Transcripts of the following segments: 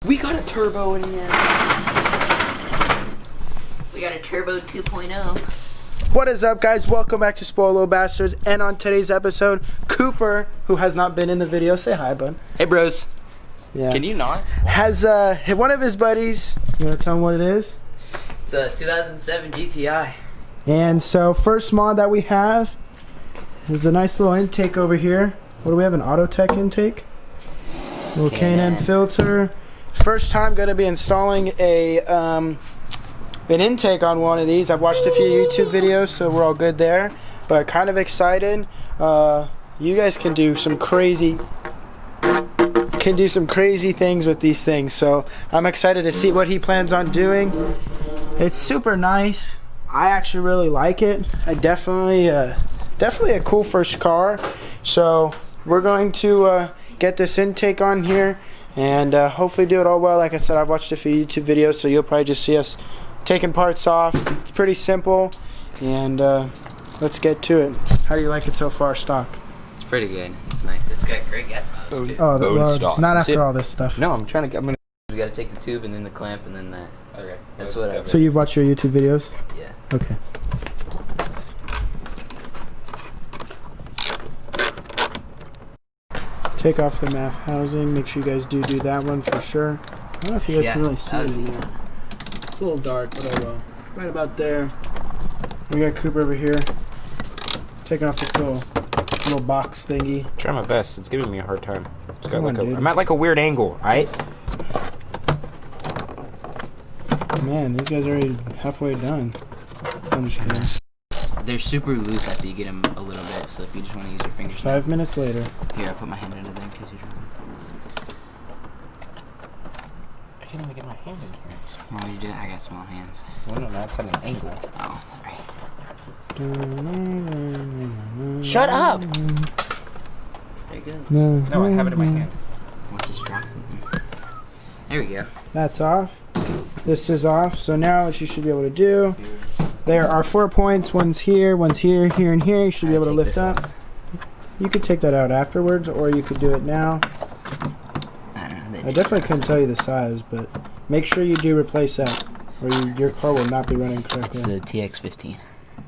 We got a turbo in here. We got a turbo 2.0. What is up, guys? Welcome back to Spoiled Little Bastards. And on today's episode, Cooper, who has not been in the video, say hi, bud. Hey, bros. Yeah. Can you not? Has one of his buddies. You want to tell him what it is? It's a 2007 GTI. And so, first mod that we have is a nice little intake over here. What do we have? An Autotech intake. Little K&N filter. First time going to be installing an intake on one of these. I've watched a few YouTube videos, so we're all good there. But kind of excited. You guys can do some crazy things with these things. So I'm excited to see what he plans on doing. It's super nice. I actually really like it. I definitely a cool first car. So we're going to get this intake on here and hopefully do it all well. Like I said, I've watched a few YouTube videos, so you'll probably just see us taking parts off. It's pretty simple, and let's get to it. How do you like it so far, stock? It's pretty good. It's nice. It's got great gas mileage too. Oh, not after all this stuff. No, I'm gonna. We gotta take the tube and then the clamp and then that. Okay. That's what I. So you've watched your YouTube videos? Yeah. Okay. Take off the MAF housing. Make sure you guys do that one for sure. I don't know if you guys can really see it anymore. It's a little dark, but I will. Right about there. We got Cooper over here. Taking off this little box thingy. Try my best. It's giving me a hard time. It's got I'm at like a weird angle, right? Man, these guys are already halfway done. I'm just kidding. They're super loose after you get them a little bit, so if you just want to use your fingers. 5 minutes later. Here, I'll put my hand under there in case you're trying. I can't even get my hand in here. Why would you do that? I got small hands. Well, no, that's at an angle. Oh, sorry. Shut up! There you go. No, I have it in my hand. Let's just drop it. There we go. That's off. This is off. So now what you should be able to do, there are 4 points. One's here, here, and here. You should be able to lift up. You could take that out afterwards, or you could do it now. I definitely couldn't tell you the size, but make sure you do replace that, or your car will not be running correctly. It's the TX15.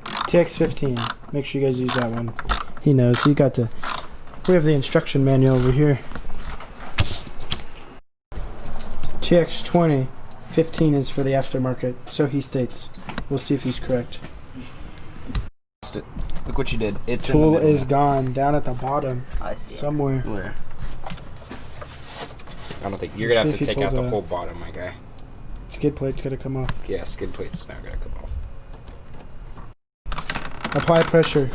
TX15. Make sure you guys use that one. He knows. We have the instruction manual over here. TX20. 15 is for the aftermarket, so he states. We'll see if he's correct. Look what you did. It's tool is gone down at the bottom. I see. Somewhere. Where? I don't think you're gonna have to take out the whole bottom, my guy. Skid plate's gotta come off. Yeah, skid plate's now gonna come off. Apply pressure.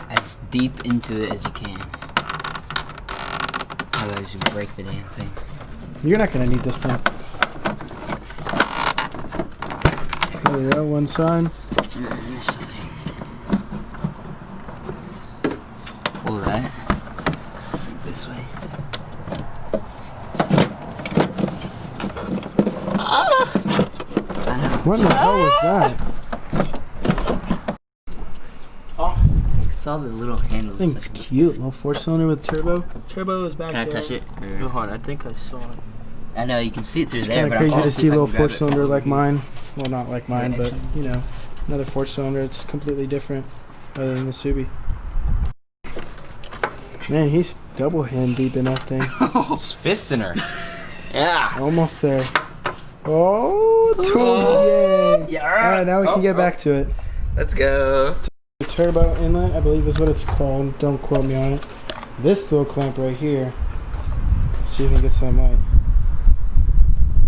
As deep into it as you can. Otherwise you break the damn thing. You're not gonna need this thing. There we go, one side. And this side. Pull that this way. What in the hell was that? Oh, I saw the little handle. This thing's cute. Little 4-cylinder with turbo. Turbo is back there. Can I touch it? Hold on, I think I saw it. I know you can see it through It's there, kind of but crazy to see a little 4-cylinder like mine. mine. Well, not like mine, but you know, another 4-cylinder. It's completely different, other than the Subi. Man, he's double hand deep in that thing. It's fisting her. Yeah. Almost there. Oh, tools! Yay! Yeah. All right, now we can get back to it. Let's go. The turbo inlet, I believe, is what it's called. Don't quote me on it. This little clamp right here. See if we can get some light.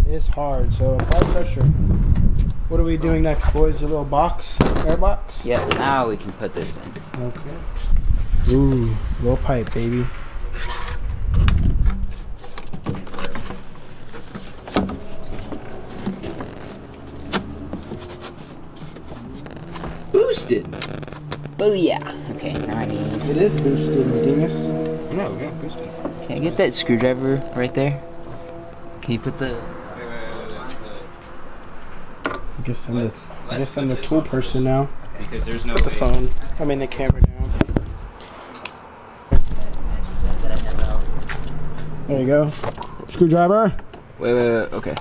It's hard, so apply pressure. What are we doing next, boys? Your little box, air box? Yeah, now we can put this in. Okay. Ooh, little pipe, baby. Boosted. Booyah. Okay, now I need. It is boosted, dingus. No, we got boosted. Can I get that screwdriver right there? Can you put the? I guess I'm the tool person now. Because there's no Put the phone. I mean the camera down. There you go. Screwdriver. Wait. Okay.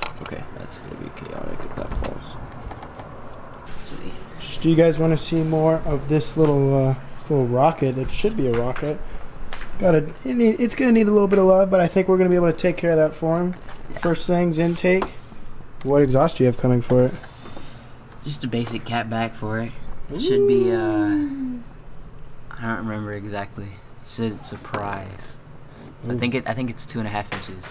That's gonna be chaotic if that falls. Do you guys want to see more of this little rocket? It should be a rocket. It's gonna need a little bit of love, but I think we're gonna be able to take care of that for him. First things, intake. What exhaust do you have coming for it? Just a basic cat back for it. It should be I don't remember exactly. It said it's a prize. So I think it's 2.5 inches.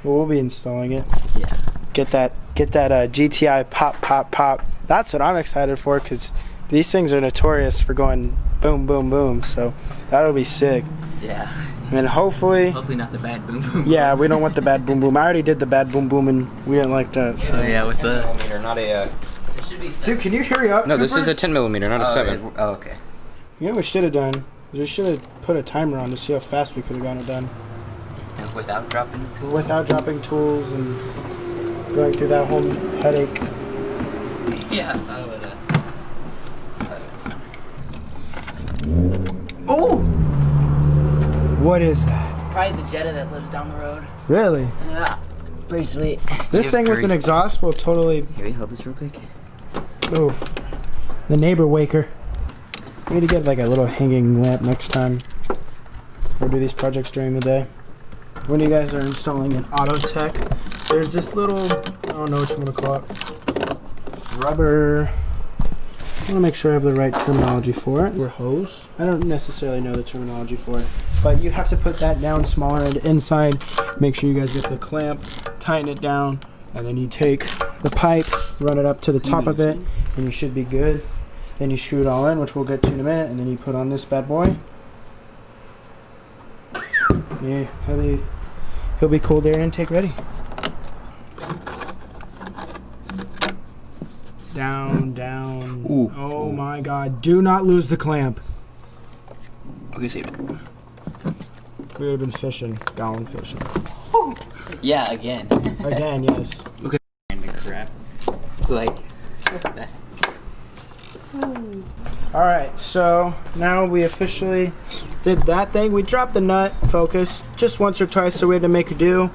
Well, we'll be installing it. Yeah. Get that GTI pop. That's what I'm excited for, because these things are notorious for going boom, boom, boom. So that'll be sick. Yeah. And hopefully not the bad boom boom. Yeah, we don't want the bad boom boom. I already did the bad boom boom and we didn't like that. So. Oh yeah, with the. 10 millimeter, not a. It should be. Dude, can you hurry up? No, Cooper? this is a 10 millimeter, not a 7. Oh, okay. You know what we should have done? We should have put a timer on to see how fast we could have gotten it done. Without dropping the tools. Without dropping tools and going through that whole headache. Yeah, I thought it would. Oh! What is that? Probably the Jetta that lives down the road. Really? Yeah. Pretty sweet. This thing with an exhaust will totally. Here, hold this real quick. Oh, the neighbor waker. We need to get like a little hanging lamp next time. We'll do these projects during the day. When you guys are installing an Autotech, there's this little, I don't know what you want to call it, rubber. I want to make sure I have the right terminology for it. Or hose. I don't necessarily know the terminology for it, but you have to put that down smaller and inside. Make sure you guys get the clamp, tighten it down, and then you take the pipe, run it up to the top of it, and you should be good. Then you screw it all in, which we'll get to in a minute, and then you put on this bad boy. Yeah, he'll be cold air intake ready. Down. Ooh. Oh my God! Do not lose the clamp. Okay, save it. We would have been fishing, gone fishing. Yeah, again. Again, yes. Okay. Crap. It's like. All right, so now we officially did that thing. We dropped the nut focus just once or twice, so we had to make a do.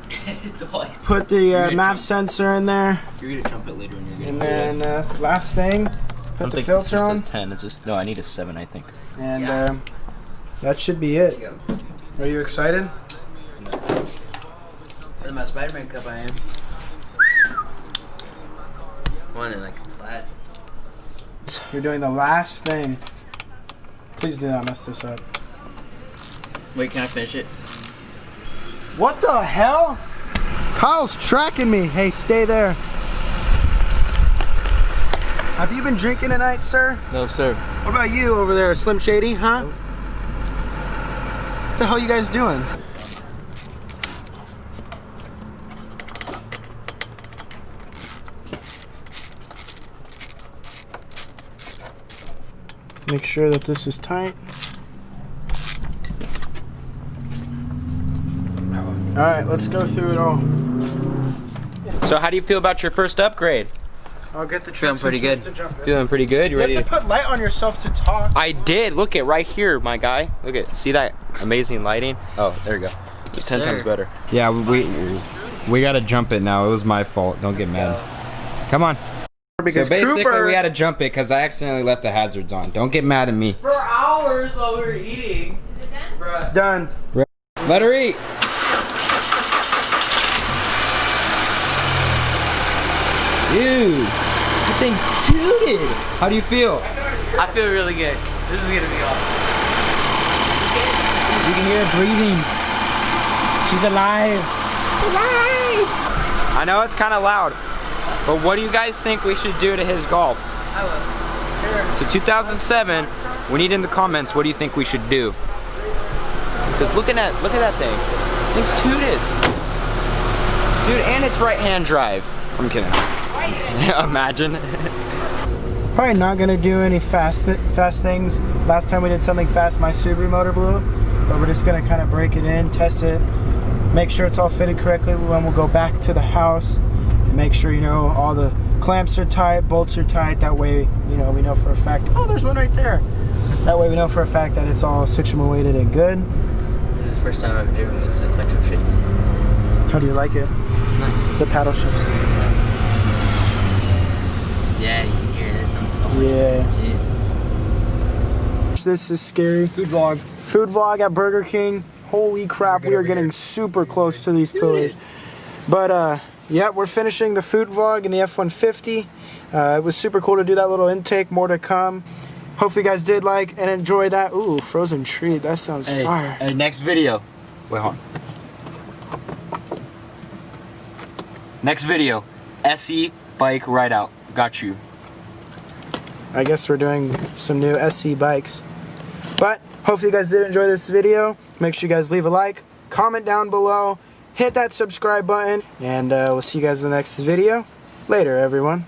Twice. Put the MAF sensor in there, You're gonna jump it later when you're and gonna. then last thing, put the filter on, 10. It's just no. I need a 7, I think. and that should be it. Are you excited? In my Spider-Man cup, I am. One in like class. You're doing the last thing. Please do not mess this up. Wait, can I finish it? What the hell? Kyle's tracking me. Hey, stay there. Have you been drinking tonight, sir? No, sir. What about you over there, Slim Shady, huh? Nope. What the hell you guys doing? Make sure that this is tight. Alright, let's go through it all. So, how do you feel about your first upgrade? I'll get the Feeling pretty good. Feeling pretty good. You You ready? have to put light on yourself to talk. I did. Look at right here, my guy. Look at. See that amazing lighting? Oh, there you go. It's 10 times better. Yeah, we gotta jump it now. It was my fault. Don't get mad. Come on. Because so basically, Cooper, we had to jump it because I accidentally left the hazards on. Don't get mad at me. For hours while we were eating. Is it done? done. Let her eat. Dude, that thing's tooted. How do you feel? I feel really good. This is gonna be awesome. You can hear her breathing. She's alive. I know it's kind of loud, but what do you guys think we should do to his Golf? I will. So 2007, we need in the comments what do you think we should do? Because look at that thing. Thing's tooted. Dude, and it's right-hand drive. I'm kidding. Imagine. Probably not gonna do any fast things. Last time we did something fast, my Subaru motor blew up. But we're just gonna kind of break it in, test it, make sure it's all fitted correctly. When we'll go back to the house and make sure, you know, all the clamps are tight, bolts are tight. That way, you know, we know for a fact. Oh, there's one right there. That way we know for a fact that it's all 6 weighted and good. This is the first time I've driven with sequential shifting. How do you like it? Nice. The paddle shifts. Yeah, you can hear it. It sounds so much. Yeah. Yeah. This is scary. Food vlog. Food vlog at Burger King. Holy crap, we are getting super close to these pillars. But yeah, we're finishing the food vlog in the F-150. It was super cool to do that little intake. More to come. Hopefully you guys did like and enjoy that. Ooh, frozen treat. That sounds fire. Hey, next video. Wait, hold on. Next video. SE bike ride out. Got you. I guess we're doing some new SC bikes. But hopefully you guys did enjoy this video. Make sure you guys leave a like, comment down below, hit that subscribe button, and we'll see you guys in the next video. Later, everyone.